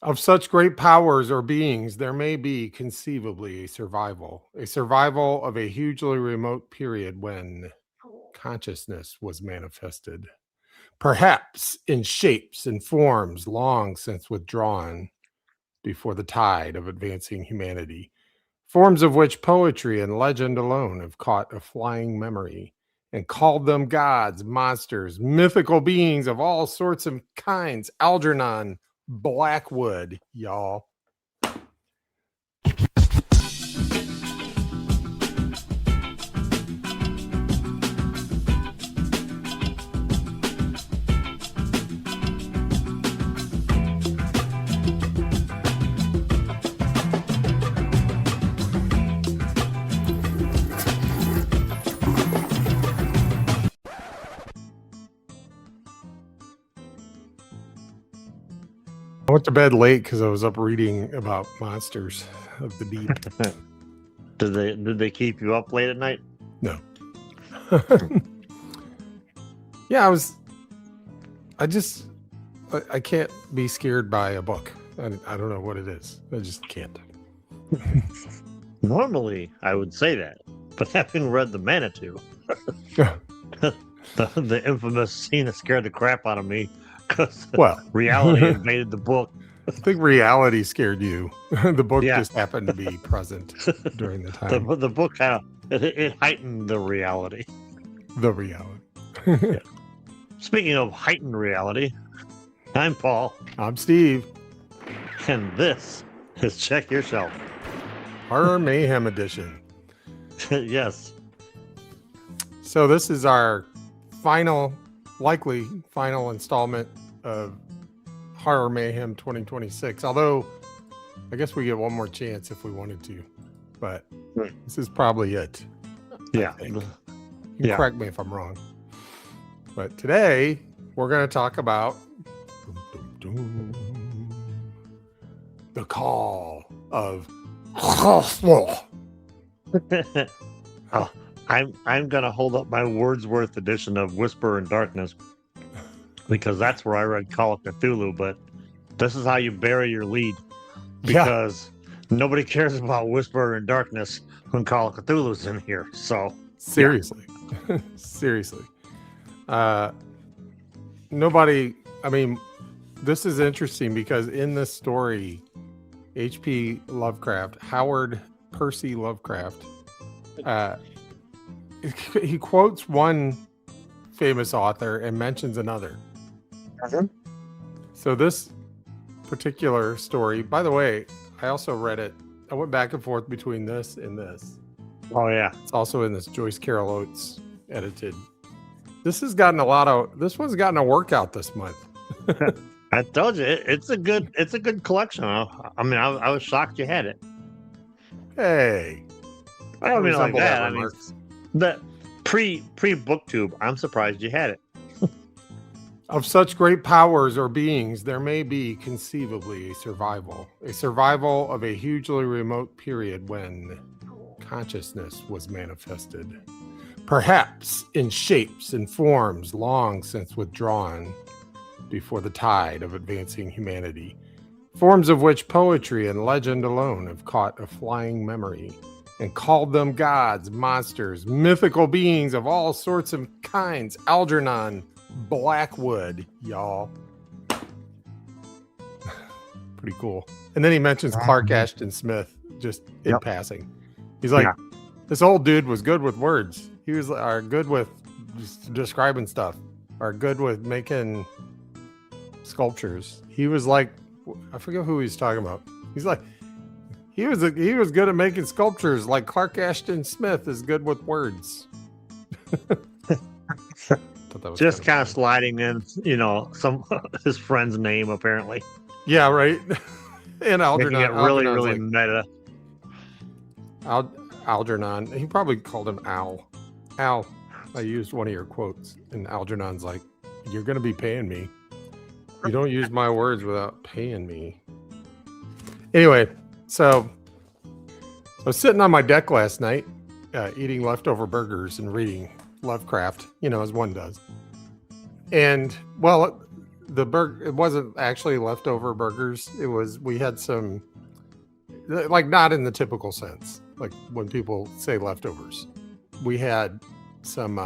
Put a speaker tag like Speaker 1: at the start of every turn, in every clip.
Speaker 1: Of such great powers or beings, there may be conceivably a survival of a hugely remote period when consciousness was manifested, perhaps in shapes and forms long since withdrawn before the tide of advancing humanity, forms of which poetry and legend alone have caught a flying memory and called them gods, monsters, mythical beings of all sorts of kinds. Algernon Blackwood, y'all. I went to bed late because I was up reading about monsters of the deep.
Speaker 2: Did they keep you up late at night?
Speaker 1: No. Yeah, I can't be scared by a book. I don't know what it is. I just can't.
Speaker 2: Normally, I would say that, but having read The Manitou, the infamous scene that scared the crap out of me because reality invaded the book.
Speaker 1: I think reality scared you. The book just happened to be present during the time.
Speaker 2: The book kind of it heightened the reality.
Speaker 1: The reality.
Speaker 2: Yeah. Speaking of heightened reality, I'm Paul.
Speaker 1: I'm Steve.
Speaker 2: And this is Check Your Shelf.
Speaker 1: Horror Mayhem edition.
Speaker 2: Yes.
Speaker 1: So this is our likely final installment of Horror Mayhem 2026. Although, I guess we get one more chance if we wanted to. But this is probably it.
Speaker 2: Yeah.
Speaker 1: You can correct me if I'm wrong. But today, we're going to talk about the call of
Speaker 2: oh, I'm gonna hold up my Wordsworth edition of Whisper in Darkness because that's where I read Call of Cthulhu, but this is how you bury your lead because nobody cares about Whisper in Darkness when Call of Cthulhu's in here. So
Speaker 1: seriously. Seriously. Nobody, I mean, this is interesting because in this story, H.P. Lovecraft, Howard Percy Lovecraft, he quotes one famous author and mentions another. So this particular story, by the way, I also read it. I went back and forth between this and this.
Speaker 2: Oh yeah.
Speaker 1: It's also in this Joyce Carol Oates edited. This one's gotten a workout this month.
Speaker 2: I told you it's a good collection. I mean, I was shocked you had it.
Speaker 1: Hey,
Speaker 2: I don't mean like that. I mean, the pre booktube. I'm surprised you had it.
Speaker 1: Of such great powers or beings, there may be conceivably a survival of a hugely remote period when consciousness was manifested, perhaps in shapes and forms long since withdrawn before the tide of advancing humanity, forms of which poetry and legend alone have caught a flying memory and called them gods, monsters, mythical beings of all sorts of kinds. Algernon Blackwood, y'all. Pretty cool. And then he mentions Clark Ashton Smith just in passing. He's like, this old dude was good with words. He was good with describing stuff, or good with making sculptures. He was like, I forget who he's talking about. He's like, he was good at making sculptures like Clark Ashton Smith is good with words.
Speaker 2: Just kind of sliding in, some his friend's name apparently.
Speaker 1: Yeah, right. And Algernon,
Speaker 2: making it really like, meta.
Speaker 1: Algernon, he probably called him Al. Al, I used one of your quotes, and Algernon's like, "You're going to be paying me. You don't use my words without paying me." Anyway, so I was sitting on my deck last night, eating leftover burgers and reading Lovecraft, as one does. And, well, it wasn't actually leftover burgers. We had some, like, not in the typical sense, like when people say leftovers. We had some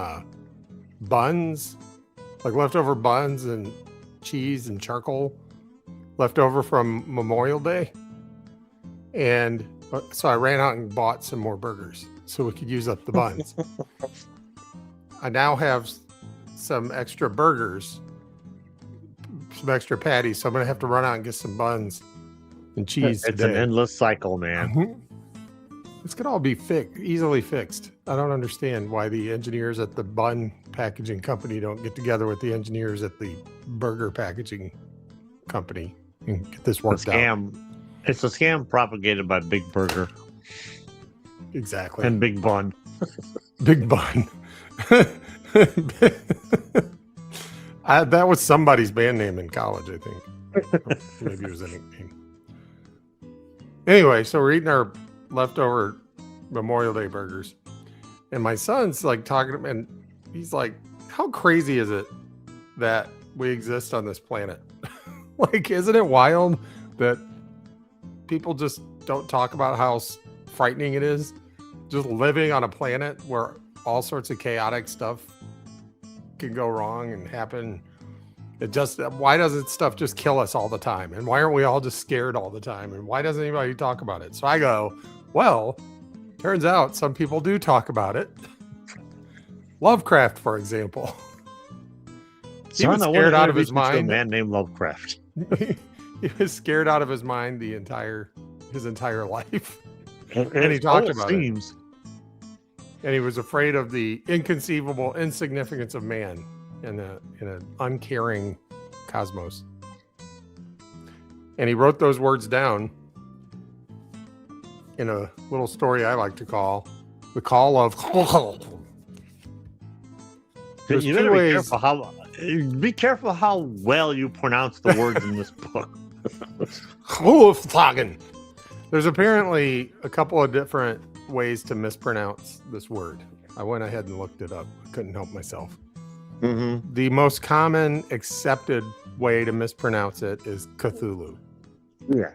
Speaker 1: buns, like leftover buns and cheese and charcoal left over from Memorial Day. And so I ran out and bought some more burgers so we could use up the buns. I now have some extra burgers, some extra patties, so I'm going to have to run out and get some buns and cheese
Speaker 2: It's
Speaker 1: today.
Speaker 2: an endless cycle, man.
Speaker 1: This could all be easily fixed. I don't understand why the engineers at the bun packaging company don't get together with the engineers at the burger packaging company and get this worked out.
Speaker 2: It's a scam propagated by Big Burger.
Speaker 1: Exactly.
Speaker 2: And Big Bun.
Speaker 1: Big Bun. That was somebody's band name in college, I think. Maybe it was a nickname. Anyway, so we're eating our leftover Memorial Day burgers. And my son's like talking to me, and he's like, how crazy is it that we exist on this planet? Like, isn't it wild that people just don't talk about how frightening it is? Just living on a planet where all sorts of chaotic stuff can go wrong and happen. Why doesn't stuff just kill us all the time? And why aren't we all just scared all the time? And why doesn't anybody talk about it? So I go, well, turns out some people do talk about it. Lovecraft, for example. He was scared out of his mind.
Speaker 2: A man named Lovecraft.
Speaker 1: He was scared out of his mind his entire life. And he talked about it. And he was afraid of the inconceivable insignificance of man in an uncaring cosmos. And he wrote those words down in a little story I like to call The Call of... There's
Speaker 2: you better be careful how well you pronounce the words in this book.
Speaker 1: Fhtagn. There's apparently a couple of different ways to mispronounce this word. I went ahead and looked it up. I couldn't help myself.
Speaker 2: Mm-hmm.
Speaker 1: The most common accepted way to mispronounce it is Cthulhu.
Speaker 2: Yeah.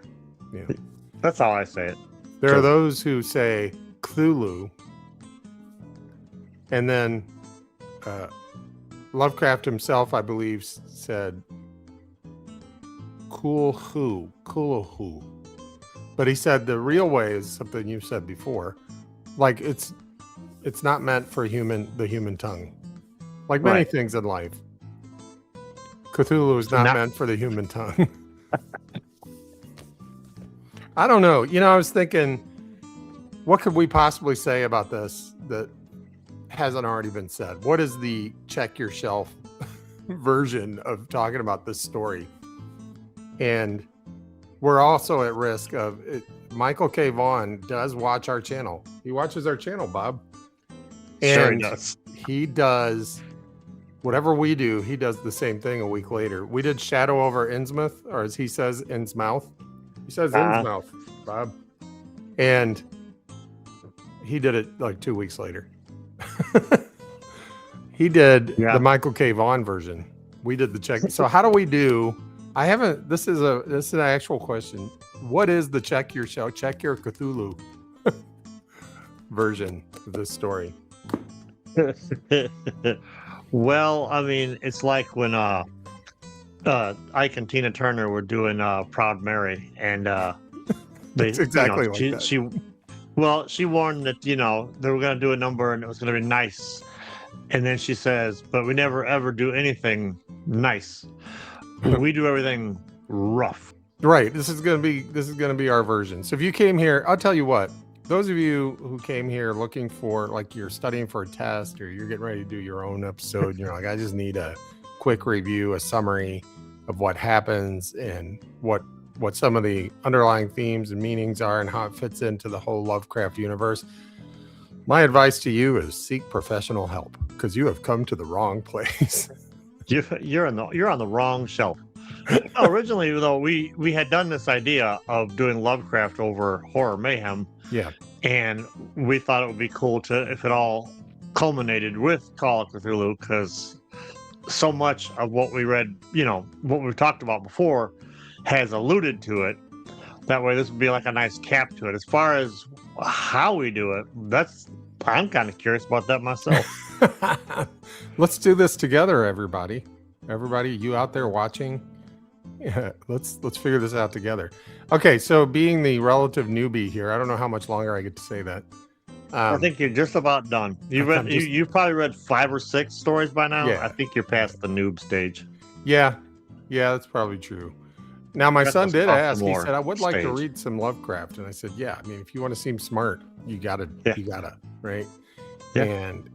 Speaker 2: That's how I say it.
Speaker 1: There are those who say Cthulhu, and then Lovecraft himself, I believe, said Cthulhu. But he said the real way is something you said before. Like it's not meant for the human tongue. Like many things in life. Cthulhu is not meant for the human tongue. I don't know. I was thinking, what could we possibly say about this that hasn't already been said? What is the check your shelf version of talking about this story? And we're also at risk of it. Michael K. Vaughn does watch our channel. He watches our channel, Bob. And
Speaker 2: sure he does.
Speaker 1: He does whatever we do. He does the same thing a week later. We did Shadow over Innsmouth, or as he says, Innsmouth. He says Innsmouth, Bob. And he did it like 2 weeks later. He did the Michael K. Vaughn version. We did the check. So how do we do? I haven't. This is an actual question. What is the check your Cthulhu version of this story?
Speaker 2: Well, I mean, it's like when Ike and Tina Turner were doing Proud Mary, and
Speaker 1: that's exactly like that.
Speaker 2: She warned that they were going to do a number and it was going to be nice, and then she says, "But we never ever do anything nice. We do everything rough."
Speaker 1: Right. This is gonna be our version. So if you came here, I'll tell you what. Those of you who came here looking for, like, you're studying for a test or you're getting ready to do your own episode, and you're like, I just need a quick review, a summary of what happens and what some of the underlying themes and meanings are and how it fits into the whole Lovecraft universe. My advice to you is seek professional help, because you have come to the wrong place.
Speaker 2: You're on the wrong shelf. Originally, though, we had done this idea of doing Lovecraft over Horror Mayhem.
Speaker 1: Yeah.
Speaker 2: And we thought it would be cool if it all culminated with Call of Cthulhu, because so much of what we read, what we've talked about before, has alluded to it. That way, this would be like a nice cap to it. As far as how we do it, I'm kind of curious about that myself.
Speaker 1: Let's do this together, everybody. Everybody, you out there watching, yeah, let's figure this out together. Okay, so being the relative newbie here, I don't know how much longer I get to say that.
Speaker 2: I think you're just about done. You've probably read 5 or 6 stories by now.
Speaker 1: Yeah.
Speaker 2: I think you're past the noob stage.
Speaker 1: Yeah, that's probably true. Now, my son did ask. He said, "I would like to
Speaker 2: stage.
Speaker 1: read some Lovecraft," and I said, "Yeah. I mean, if you want to seem smart, you gotta, right?"
Speaker 2: Yeah.
Speaker 1: And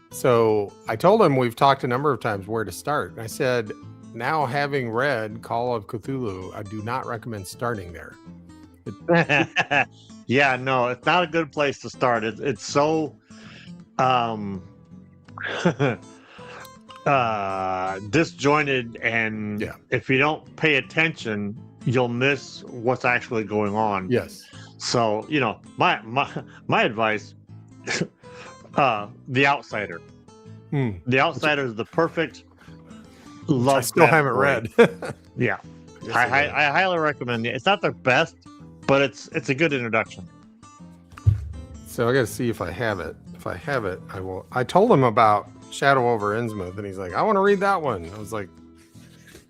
Speaker 1: so I told him we've talked a number of times where to start. And I said, now having read Call of Cthulhu, I do not recommend starting there.
Speaker 2: Yeah, no, it's not a good place to start. It's so disjointed, and if you don't pay attention, you'll miss what's actually going on.
Speaker 1: Yes.
Speaker 2: So, my advice, The Outsider. The Outsider is the perfect love.
Speaker 1: I still haven't read.
Speaker 2: Yeah. I highly recommend it. It's not the best, but it's a good introduction.
Speaker 1: So I got to see if I have it. If I have it, I will. I told him about Shadow over Innsmouth, and he's like, I want to read that one. I was like,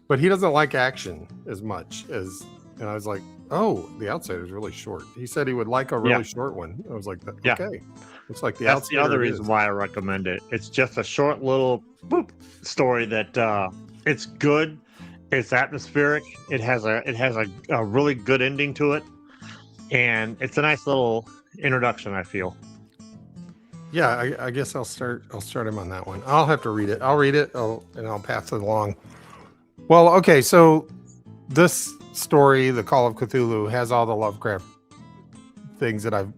Speaker 1: but he doesn't like action as much as, and I was like, oh, The Outsider is really short. He said he would like a really short one. I was like, okay. Looks like
Speaker 2: That's the other reason why I recommend it. It's just a short little story that it's good. It's atmospheric. It has a really good ending to it, and it's a nice little introduction, I feel.
Speaker 1: Yeah, I guess I'll start him on that one. I'll have to read it. I'll read it and I'll pass it along. Well, okay, so this story, The Call of Cthulhu, has all the Lovecraft things that I've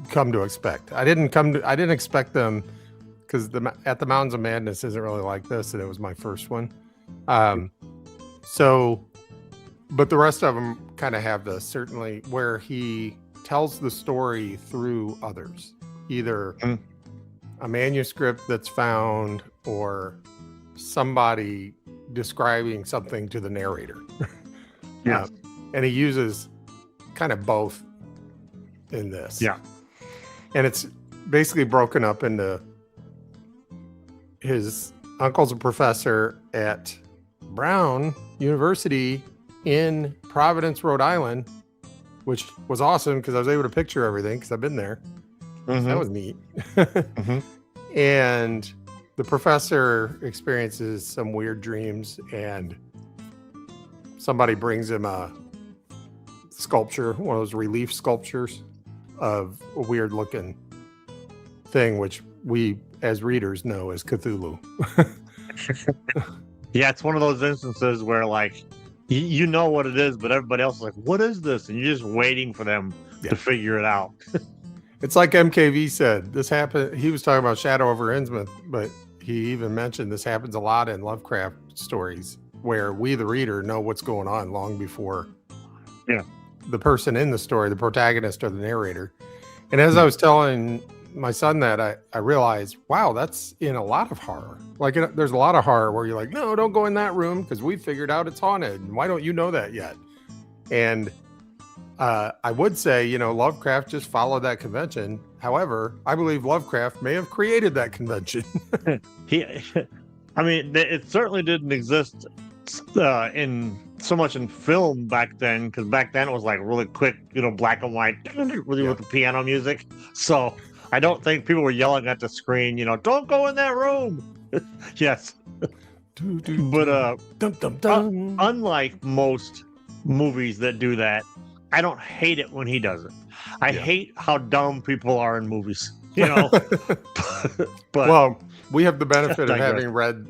Speaker 1: come to expect. I didn't expect them because At the Mountains of Madness isn't really like this, and it was my first one. But the rest of them kind of have this, certainly, where he tells the story through others, either a manuscript that's found or somebody describing something to the narrator.
Speaker 2: Yeah.
Speaker 1: And he uses kind of both in this.
Speaker 2: Yeah.
Speaker 1: And it's basically broken up into his uncle's a professor at Brown University in Providence, Rhode Island, which was awesome because I was able to picture everything because I've been there.
Speaker 2: Mm-hmm.
Speaker 1: That was neat.
Speaker 2: Mm-hmm.
Speaker 1: And the professor experiences some weird dreams, and somebody brings him a sculpture, one of those relief sculptures of a weird looking thing, which we as readers know as Cthulhu.
Speaker 2: Yeah, it's one of those instances where like you know what it is, but everybody else is like, what is this? And you're just waiting for them to figure it out.
Speaker 1: It's like MKV said, this happened. He was talking about Shadow over Innsmouth, but he even mentioned this happens a lot in Lovecraft stories where we, the reader, know what's going on long before the person in the story, the protagonist or the narrator. And as I was telling my son that, I realized, wow, that's in a lot of horror. Like there's a lot of horror where you're like, no, don't go in that room because we figured out it's haunted. And why don't you know that yet? And I would say, Lovecraft just followed that convention. However, I believe Lovecraft may have created that convention.
Speaker 2: It certainly didn't exist in so much in film back then, because back then it was like really quick, black and white, with the piano music. So I don't think people were yelling at the screen, don't go in that room. Yes. But unlike most movies that do that, I don't hate it when he does it. I hate how dumb people are in movies, But
Speaker 1: well, we have the benefit of having read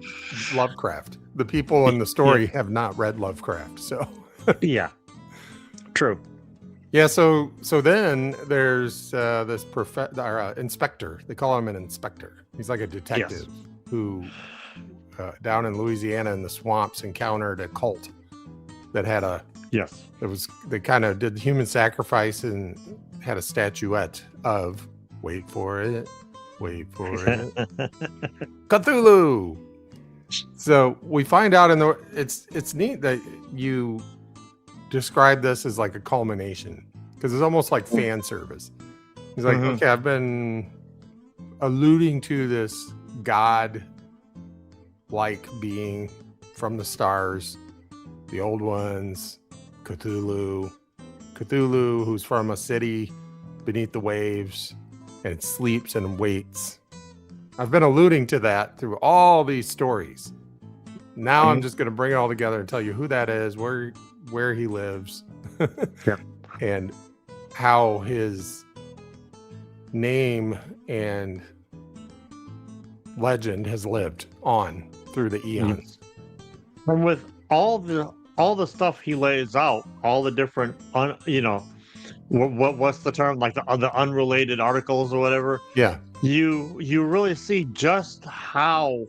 Speaker 1: Lovecraft. The people in the story have not read Lovecraft, so
Speaker 2: yeah, true.
Speaker 1: Yeah, so then there's this inspector. They call him an inspector. He's like a detective who, down in Louisiana in the swamps, encountered a cult that had they kind of did human sacrifice and had a statuette of, wait for it, Cthulhu. So we find out it's neat that you describe this as like a culmination, because it's almost like fan service. He's like, okay, I've been alluding to this god like being from the stars, the old ones, Cthulhu, who's from a city beneath the waves and it sleeps and waits. I've been alluding to that through all these stories. Now I'm just going to bring it all together and tell you who that is, where he lives, and how his name and legend has lived on through the eons.
Speaker 2: And with all the stuff he lays out, all the different, what's the term, like the unrelated articles or whatever.
Speaker 1: Yeah,
Speaker 2: you really see just how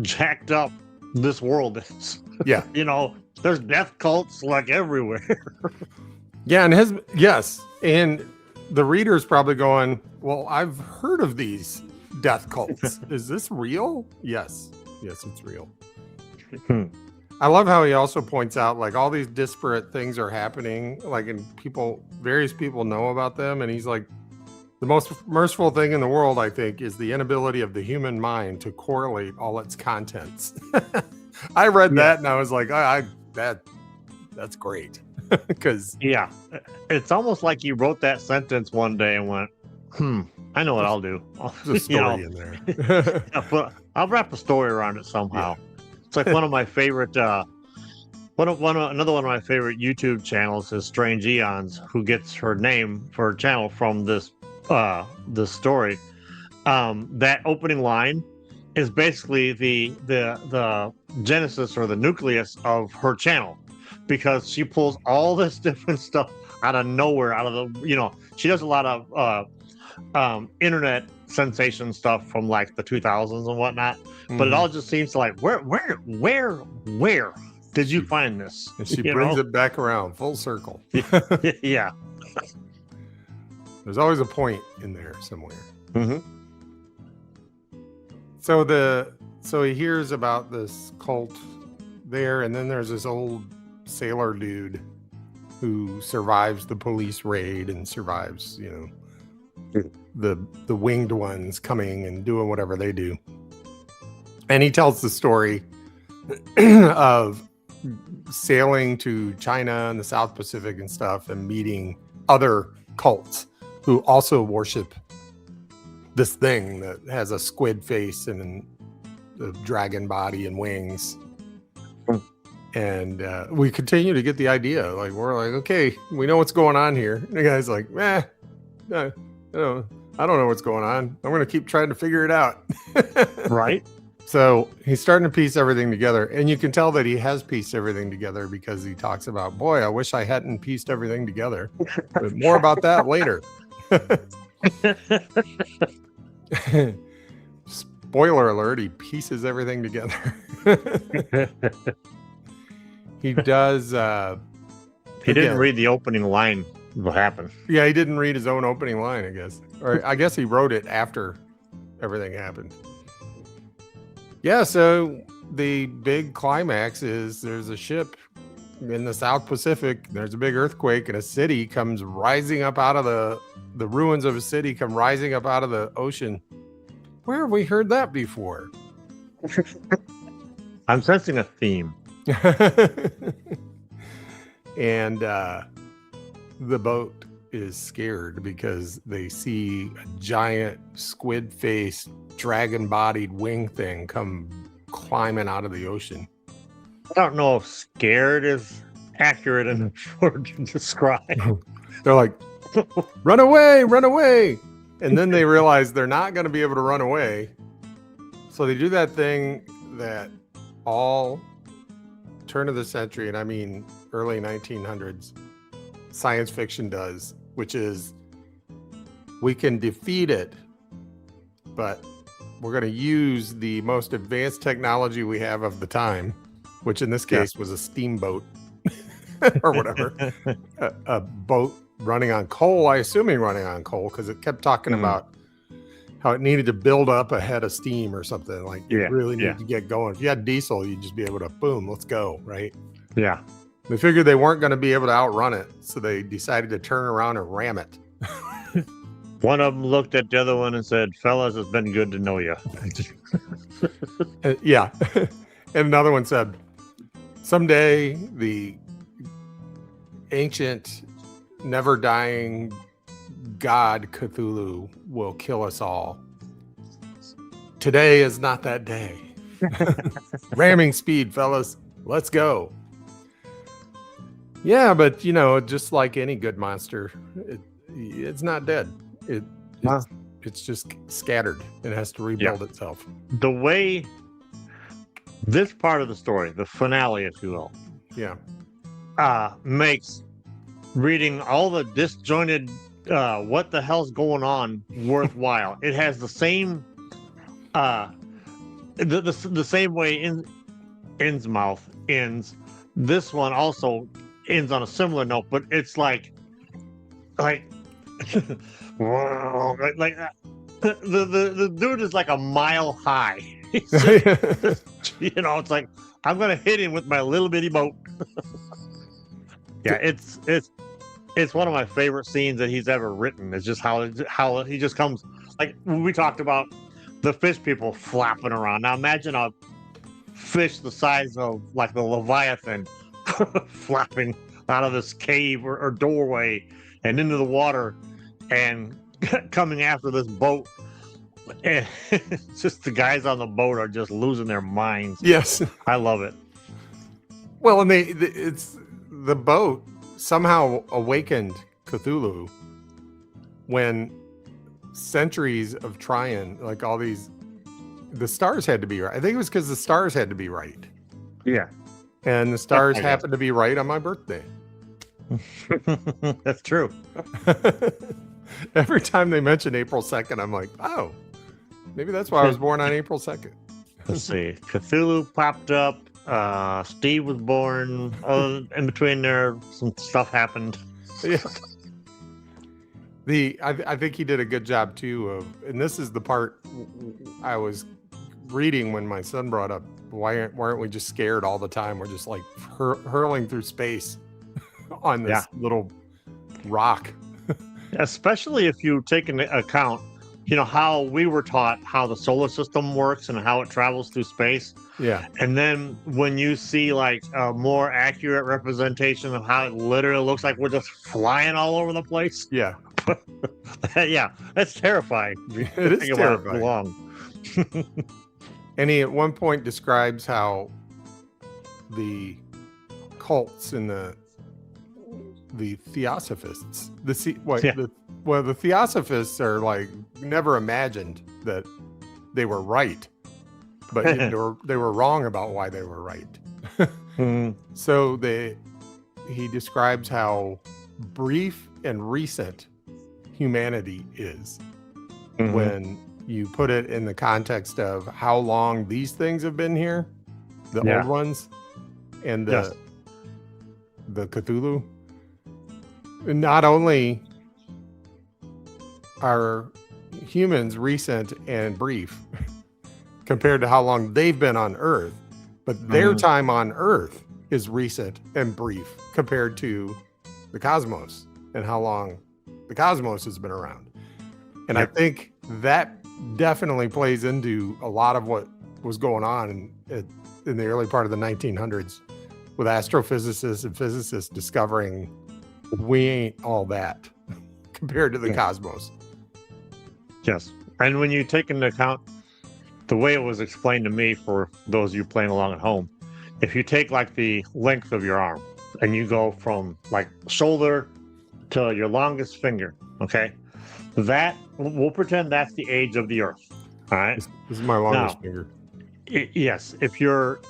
Speaker 2: jacked up this world is.
Speaker 1: Yeah.
Speaker 2: There's death cults like everywhere.
Speaker 1: Yeah, and the reader's probably going, well, I've heard of these death cults. Is this real? Yes, it's real. I love how he also points out like all these disparate things are happening, like, and various people know about them, and he's like, the most merciful thing in the world, I think, is the inability of the human mind to correlate all its contents. I read that and I was like, that's great. Because
Speaker 2: it's almost like you wrote that sentence one day and went, I know what I'll do.
Speaker 1: There's a story in there.
Speaker 2: But I'll wrap a story around it somehow. It's like one of my favorite another one of my favorite YouTube channels is Strange Eons, who gets her name for her channel from this story. That opening line is basically the genesis or the nucleus of her channel, because she pulls all this different stuff out of nowhere, she does a lot of internet sensation stuff from like the 2000s and whatnot, but it all just seems to like, where did you find this?
Speaker 1: And she brings it back around full circle.
Speaker 2: Yeah.
Speaker 1: There's always a point in there somewhere. So he hears about this cult there, and then there's this old sailor dude who survives the police raid and survives, the winged ones coming and doing whatever they do. And he tells the story of sailing to China and the South Pacific and stuff and meeting other cults who also worship this thing that has a squid face and a dragon body and wings. And we continue to get the idea. Like, we're like, okay, we know what's going on here. And the guy's like, I don't know what's going on. I'm going to keep trying to figure it out.
Speaker 2: Right.
Speaker 1: So he's starting to piece everything together. And you can tell that he has pieced everything together because he talks about, boy, I wish I hadn't pieced everything together. But more about that later. Spoiler alert, he pieces everything together. He does.
Speaker 2: He didn't read the opening line. What happened?
Speaker 1: Yeah, he didn't read his own opening line, I guess. Or I guess he wrote it after everything happened. Yeah, so the big climax is there's a ship in the South Pacific. There's a big earthquake and a city comes rising up out of the ruins of a city come rising up out of the ocean. Where have we heard that before?
Speaker 2: I'm sensing a theme.
Speaker 1: And the boat is scared because they see a giant squid-faced, dragon-bodied wing thing come climbing out of the ocean.
Speaker 2: I don't know if scared is accurate enough word to describe.
Speaker 1: They're like, run away, run away. And then they realize they're not going to be able to run away. So they do that thing that all turn of the century, and I mean early 1900s, science fiction does, which is we can defeat it, but we're going to use the most advanced technology we have of the time, which in this case was a steamboat or whatever, a boat running on coal, I assuming running on coal, because it kept talking about how it needed to build up a head of steam or something. Like you
Speaker 2: Yeah,
Speaker 1: really need
Speaker 2: yeah.
Speaker 1: to get going. If you had diesel, you'd just be able to boom, let's go, right?
Speaker 2: Yeah.
Speaker 1: They figured they weren't going to be able to outrun it, so they decided to turn around and ram it.
Speaker 2: One of them looked at the other one and said, "Fellas, it's been good to know you."
Speaker 1: Yeah. And another one said, someday the ancient, never dying god Cthulhu will kill us all. Today is not that day. Ramming speed, fellas. Let's go. Yeah, but just like any good monster, it's not dead. It's just scattered. It has to rebuild itself.
Speaker 2: The way this part of the story, the finale, if you will, makes reading all the disjointed what the hell's going on worthwhile. It has the same the same way Innsmouth ends. This one also ends on a similar note, but it's like wow, like the dude is like a mile high. It's like, I'm gonna hit him with my little bitty boat. Yeah, it's one of my favorite scenes that he's ever written. It's just how he just comes, like when we talked about the fish people flapping around. Now imagine a fish the size of like the Leviathan flapping out of this cave or doorway and into the water and coming after this boat. And it's just the guys on the boat are just losing their minds.
Speaker 1: Yes.
Speaker 2: I love it.
Speaker 1: Well, and it's the boat somehow awakened Cthulhu when centuries of trying, like all these, the stars had to be right. I think it was because the stars had to be right.
Speaker 2: Yeah.
Speaker 1: And the stars happened to be right on my birthday.
Speaker 2: That's true.
Speaker 1: Every time they mention April 2nd, I'm like, oh, maybe that's why I was born on April 2nd.
Speaker 2: Let's see. Cthulhu popped up. Steve was born. In between there, some stuff happened.
Speaker 1: Yeah. I think he did a good job too and this is the part I was reading when my son brought up, why aren't we just scared all the time? We're just like hurling through space on this little rock.
Speaker 2: Especially if you take into account, how we were taught how the solar system works and how it travels through space.
Speaker 1: Yeah.
Speaker 2: And then when you see like a more accurate representation of how it literally looks like we're just flying all over the place.
Speaker 1: Yeah.
Speaker 2: Yeah, that's terrifying.
Speaker 1: It is terrifying. And he at one point describes how the cults and the Theosophists, the Theosophists are like never imagined that they were right, but they were wrong about why they were right. So he describes how brief and recent humanity is when you put it in the context of how long these things have been here, the old ones, and the Cthulhu. Not only are humans recent and brief compared to how long they've been on Earth, but their time on Earth is recent and brief compared to the cosmos and how long the cosmos has been around. And I think that definitely plays into a lot of what was going on in the early part of the 1900s with astrophysicists and physicists discovering we ain't all that compared to the cosmos.
Speaker 2: Yes. And when you take into account the way it was explained to me for those of you playing along at home, if you take like the length of your arm and you go from like shoulder to your longest finger, okay, that we'll pretend that's the age of the Earth. All right.
Speaker 1: This is my longest finger.
Speaker 2: Yes. If you're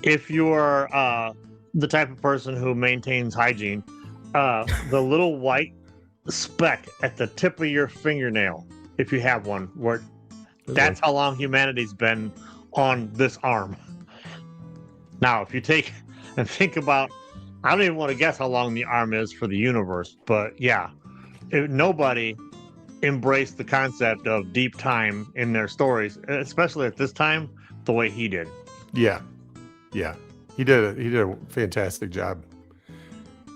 Speaker 2: the type of person who maintains hygiene, the little white speck at the tip of your fingernail, if you have one, that's how long humanity's been on this arm. Now, if you take and think about, I don't even want to guess how long the arm is for the universe, but yeah, nobody embrace the concept of deep time in their stories, especially at this time, the way he did.
Speaker 1: Yeah. He did a fantastic job.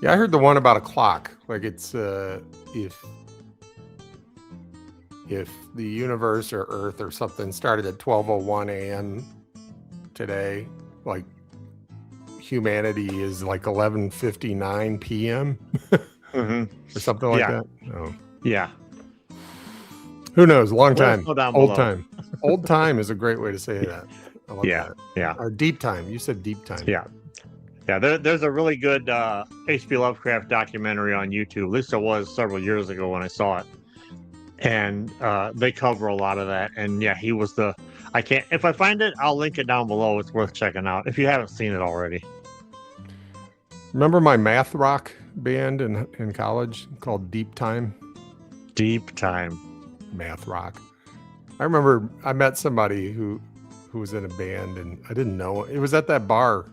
Speaker 1: Yeah, I heard the one about a clock. Like it's if the universe or Earth or something started at 12:01 a.m. today, like humanity is like 11:59 p.m. or something like that. Oh.
Speaker 2: Yeah.
Speaker 1: Who knows? Long
Speaker 2: Let us
Speaker 1: time.
Speaker 2: know down
Speaker 1: Old
Speaker 2: below.
Speaker 1: time. Old time is a great way to say that. I love that.
Speaker 2: Yeah.
Speaker 1: Or deep time. You said deep time.
Speaker 2: Yeah. There's a really good H.P. Lovecraft documentary on YouTube. At least it was several years ago when I saw it. And they cover a lot of that. And yeah, he was if I find it, I'll link it down below. It's worth checking out if you haven't seen it already.
Speaker 1: Remember my math rock band in college called Deep Time?
Speaker 2: Deep time.
Speaker 1: Math rock. I remember I met somebody who was in a band, and I didn't know it was at that bar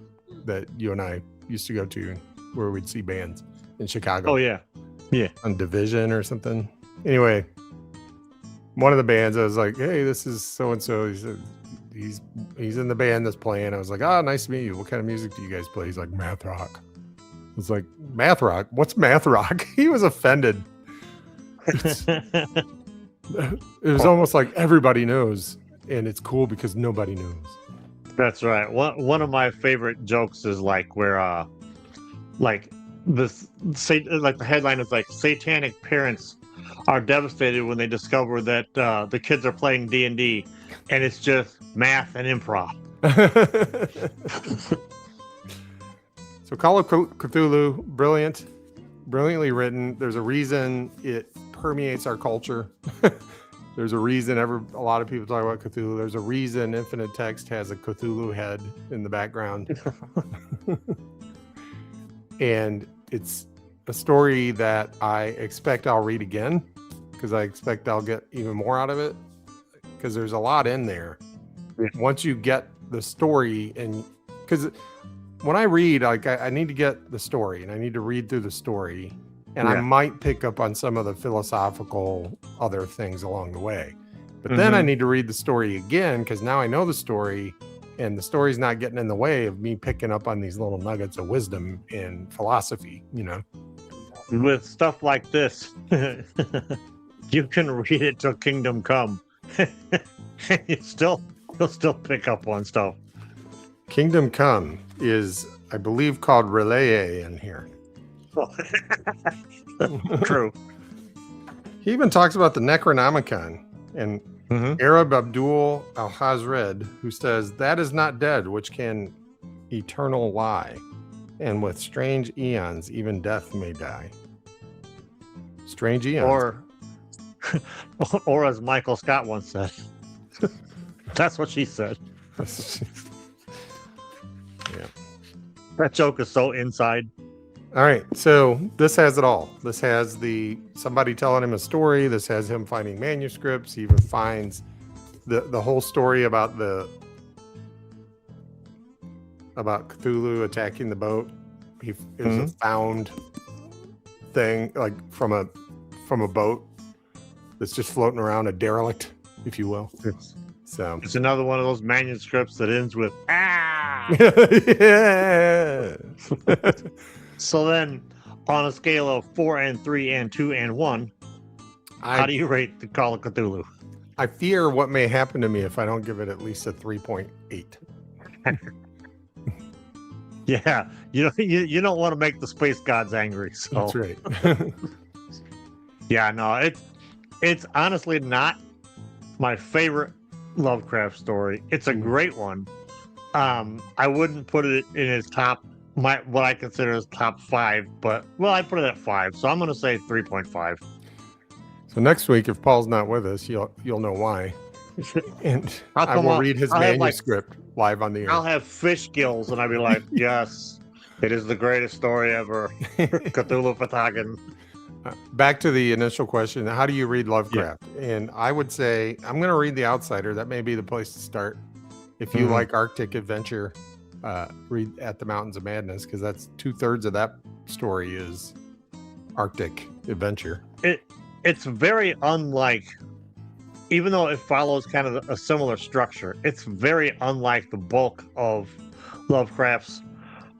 Speaker 1: that you and I used to go to where we'd see bands in Chicago.
Speaker 2: Oh yeah.
Speaker 1: On Division or something. Anyway, one of the bands, I was like, "Hey, this is so and so." He said he's in the band that's playing. I was like, "Oh, nice to meet you. What kind of music do you guys play?" He's like, "Math rock." I was like, "Math rock? What's math rock?" He was offended. It was almost like everybody knows, and it's cool because nobody knows.
Speaker 2: That's right. One of my favorite jokes is like where like the headline is like satanic parents are devastated when they discover that the kids are playing D&D and it's just math and improv.
Speaker 1: So Call of Cthulhu, brilliantly written. There's a reason it permeates our culture. There's a reason a lot of people talk about Cthulhu. There's a reason Infinite Text has a Cthulhu head in the background. And it's a story that I expect I'll read again because I expect I'll get even more out of it because there's a lot in there. Once you get the story, and because when I read, like I need to get the story and I need to read through the story, and I might pick up on some of the philosophical other things along the way. But then I need to read the story again because now I know the story, and the story's not getting in the way of me picking up on these little nuggets of wisdom and philosophy, you know.
Speaker 2: With stuff like this, you can read it till Kingdom Come. You'll still pick up on stuff.
Speaker 1: Kingdom Come is, I believe, called Relay in here.
Speaker 2: True.
Speaker 1: He even talks about the Necronomicon and Arab Abdul Al-Hazred, who says, "That is not dead, which can eternal lie. And with strange eons, even death may die." Strange eons.
Speaker 2: Or as Michael Scott once said. That's what she said.
Speaker 1: Yeah.
Speaker 2: That joke is so inside.
Speaker 1: All right, so this has it all. This has somebody telling him a story. This has him finding manuscripts. He even finds the whole story about Cthulhu attacking the boat. He is a found thing, like from a boat that's just floating around, a derelict, if you will. So
Speaker 2: it's another one of those manuscripts that ends with "ah."
Speaker 1: Yeah.
Speaker 2: So then, on a scale of 4 and 3 and 2 and 1, how do you rate the Call of Cthulhu?
Speaker 1: I fear what may happen to me if I don't give it at least a 3.8.
Speaker 2: Yeah, you don't want to make the space gods angry. So.
Speaker 1: That's right.
Speaker 2: Yeah, no, it's honestly not my favorite Lovecraft story. It's a great one. I wouldn't put it in his top. What I consider as top 5, but I put it at 5, so I'm going to say 3.5.
Speaker 1: So next week, if Paul's not with us, you'll know why, and I will read his manuscript live on the air.
Speaker 2: I'll have fish gills, and I'll be like, "Yes, it is the greatest story ever." Cthulhu fhtagn.
Speaker 1: Back to the initial question: how do you read Lovecraft? Yeah. And I would say I'm going to read The Outsider. That may be the place to start. If you like Arctic adventure. Read At the Mountains of Madness, because that's 2/3 of that story is Arctic adventure.
Speaker 2: it's very unlike, even though it follows kind of a similar structure, it's very unlike the bulk of Lovecraft's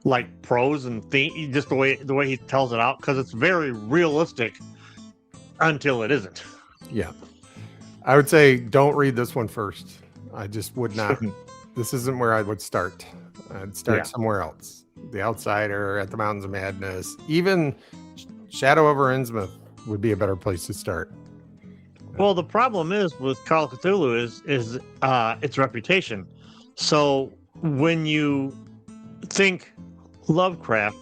Speaker 2: like prose and theme, just the way he tells it out, because it's very realistic until it isn't.
Speaker 1: Yeah. I would say don't read this one first. I just would not. This isn't where I would start. I'd start somewhere else. The Outsider, At the Mountains of Madness, even Shadow over Innsmouth would be a better place to start.
Speaker 2: Well, the problem is with Call of Cthulhu is its reputation. So when you think Lovecraft,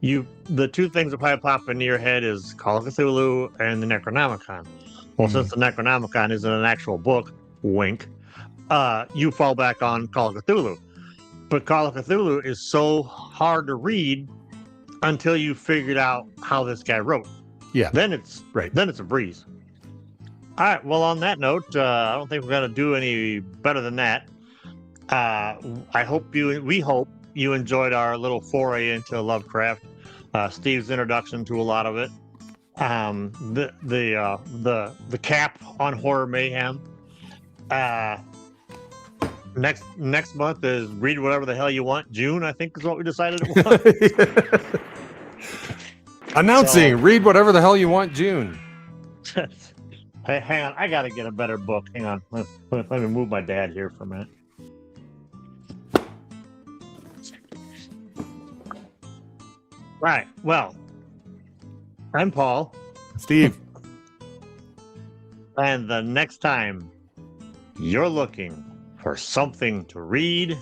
Speaker 2: the two things that probably pop into your head is Call of Cthulhu and the Necronomicon. Well, since the Necronomicon isn't an actual book, wink, you fall back on Call of Cthulhu. But Call of Cthulhu is so hard to read until you figured out how this guy wrote.
Speaker 1: Yeah.
Speaker 2: Then it's a breeze. All right. Well, on that note, I don't think we're going to do any better than that. We hope you enjoyed our little foray into Lovecraft. Steve's introduction to a lot of it. The cap on Horror Mayhem. Next month is Read Whatever the Hell You Want. June, I think, is what we decided it was.
Speaker 1: Announcing Read Whatever the Hell You Want June.
Speaker 2: Hey, hang on. I got to get a better book. Hang on. Let me move my dad here for a minute. Right. Well, I'm Paul.
Speaker 1: Steve.
Speaker 2: And the next time you're looking for something to read,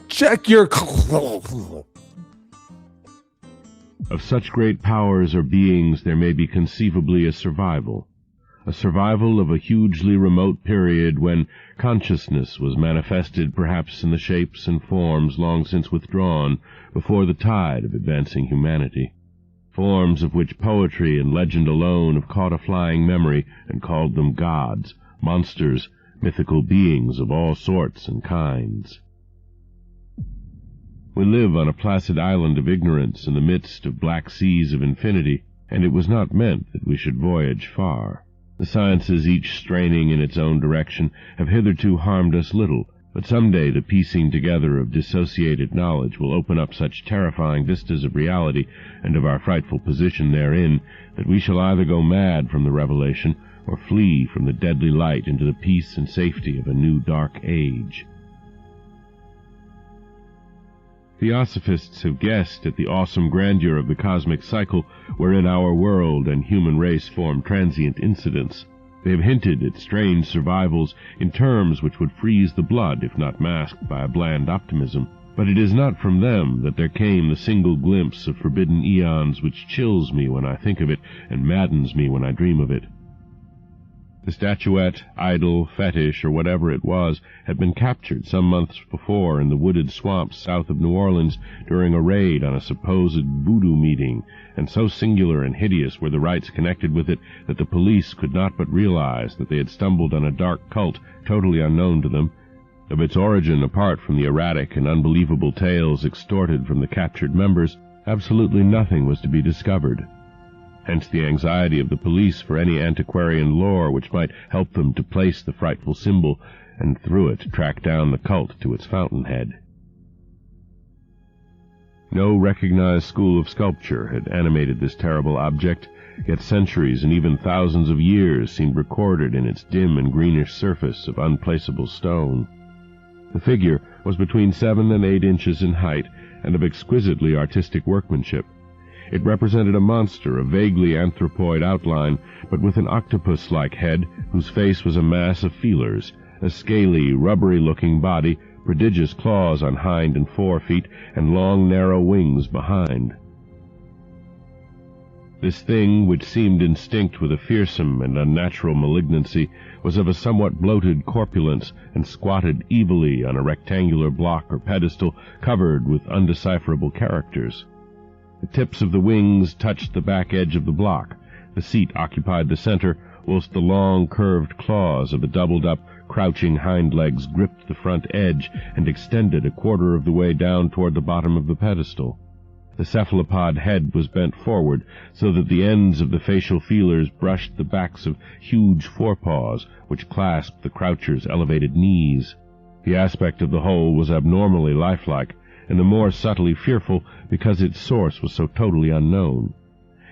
Speaker 1: check your...
Speaker 3: Of such great powers or beings there may be conceivably a survival of a hugely remote period when consciousness was manifested perhaps in the shapes and forms long since withdrawn before the tide of advancing humanity, forms of which poetry and legend alone have caught a flying memory and called them gods, monsters, mythical beings of all sorts and kinds. We live on a placid island of ignorance in the midst of black seas of infinity, and it was not meant that we should voyage far. The sciences, each straining in its own direction, have hitherto harmed us little, but some day the piecing together of dissociated knowledge will open up such terrifying vistas of reality and of our frightful position therein that we shall either go mad from the revelation or flee from the deadly light into the peace and safety of a new dark age. Theosophists have guessed at the awesome grandeur of the cosmic cycle wherein our world and human race form transient incidents. They have hinted at strange survivals in terms which would freeze the blood if not masked by a bland optimism. But it is not from them that there came the single glimpse of forbidden eons which chills me when I think of it and maddens me when I dream of it. The statuette, idol, fetish, or whatever it was, had been captured some months before in the wooded swamps south of New Orleans during a raid on a supposed voodoo meeting, and so singular and hideous were the rites connected with it that the police could not but realize that they had stumbled on a dark cult totally unknown to them. Of its origin, apart from the erratic and unbelievable tales extorted from the captured members, absolutely nothing was to be discovered. Hence the anxiety of the police for any antiquarian lore which might help them to place the frightful symbol, and through it track down the cult to its fountainhead. No recognized school of sculpture had animated this terrible object, yet centuries and even thousands of years seemed recorded in its dim and greenish surface of unplaceable stone. The figure was between 7 and 8 inches in height, and of exquisitely artistic workmanship. It represented a monster of vaguely anthropoid outline, but with an octopus-like head whose face was a mass of feelers, a scaly, rubbery-looking body, prodigious claws on hind and fore feet, and long, narrow wings behind. This thing, which seemed instinct with a fearsome and unnatural malignancy, was of a somewhat bloated corpulence, and squatted evilly on a rectangular block or pedestal covered with undecipherable characters. The tips of the wings touched the back edge of the block. The seat occupied the center, whilst the long, curved claws of the doubled-up, crouching hind legs gripped the front edge and extended a quarter of the way down toward the bottom of the pedestal. The cephalopod head was bent forward, so that the ends of the facial feelers brushed the backs of huge forepaws, which clasped the croucher's elevated knees. The aspect of the whole was abnormally lifelike, and the more subtly fearful because its source was so totally unknown.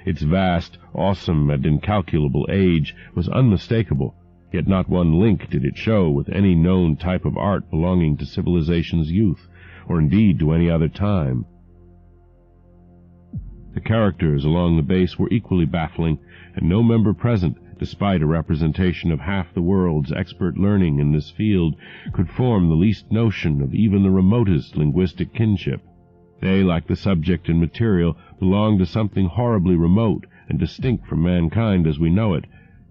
Speaker 3: Its vast, awesome, and incalculable age was unmistakable, yet not one link did it show with any known type of art belonging to civilization's youth, or indeed to any other time. The characters along the base were equally baffling, and no member present, despite a representation of half the world's expert learning in this field, could form the least notion of even the remotest linguistic kinship. They, like the subject and material, belonged to something horribly remote and distinct from mankind as we know it,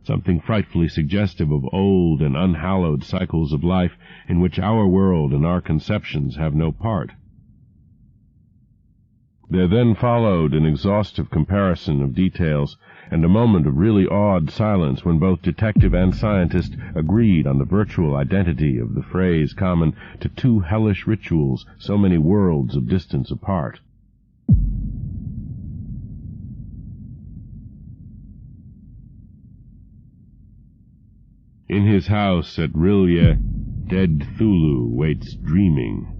Speaker 3: something frightfully suggestive of old and unhallowed cycles of life in which our world and our conceptions have no part. There then followed an exhaustive comparison of details, and a moment of really awed silence when both detective and scientist agreed on the virtual identity of the phrase common to two hellish rituals so many worlds of distance apart. In his house at Rilye, dead Cthulhu waits dreaming.